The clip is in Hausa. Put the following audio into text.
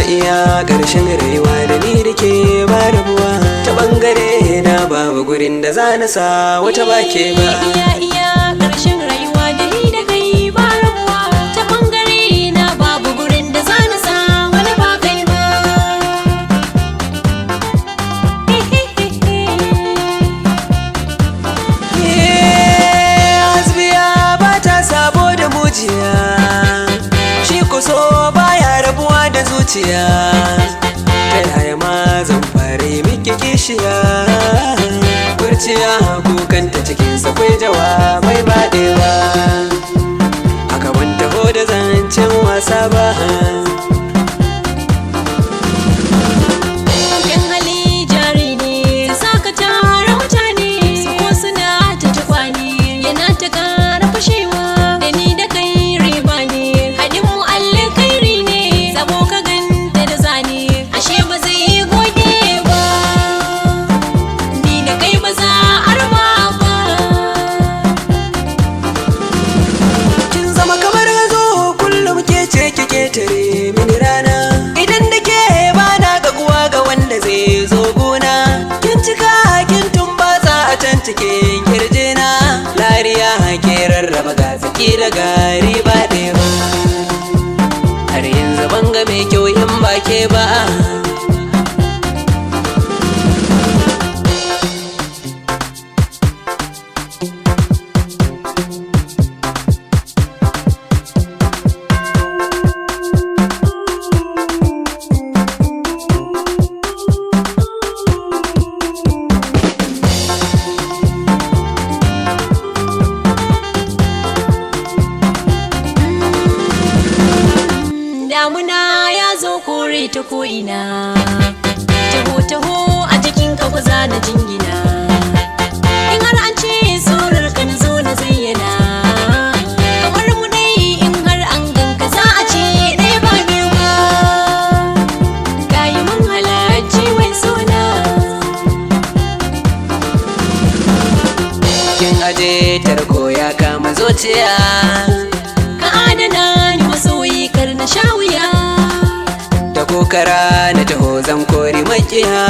iya ƙarshen rayuwa da ni da ke ba rabuwa ta ɓangare na babu gurin da za na sa wata ba ke ba. Iya ƙarshen rayuwa da ni da kai ba rabuwa ta ɓangare na babu gurin da za na sa wani ba kai ba. Hasbiya ba ta sabo da mujiya, shi kuso baya rabuwa da zuciya. Ta yaya ma zan fara miki kishiya, kurciya kukanta cikinsa kwai jawabai baɗewa. Aka ban taho da zancen wasa ba. Yan hali jari ne sa ka tara mutane su ko suna ta tukwani yana ta ƙara fashewa da ni da kai riba ne haɗin mu alkairi ne sabo ka ganta da zane ashe ba zai goge ba ni da kai ba za a raba ba. Kin zama kamar hazo kullum ke ce kike tare mini rana, idan da ke ba na gaguwa ga wanda zai zo gona. Kin cika kin tumbatsa a can cikin kirjina, lariya ke rarraba gatsaki da gari ba ɗaya ba. Har yanzu ban ga mai kyau in ba ke ba. Damuna ya zo kore ta ko'ina, taho-taho a jikin ka kuza na jingina. In har an ce surar ka na zo na zayyana, kamar mu dai in har an ganka za a ce ɗaya ba biyu ba. Kayi mun halarci wai sona. Kin aje tarko ya kama zuciya, Ka adana ni masoyi kar na sha wuya. ta kokara na taho zan kori makiya.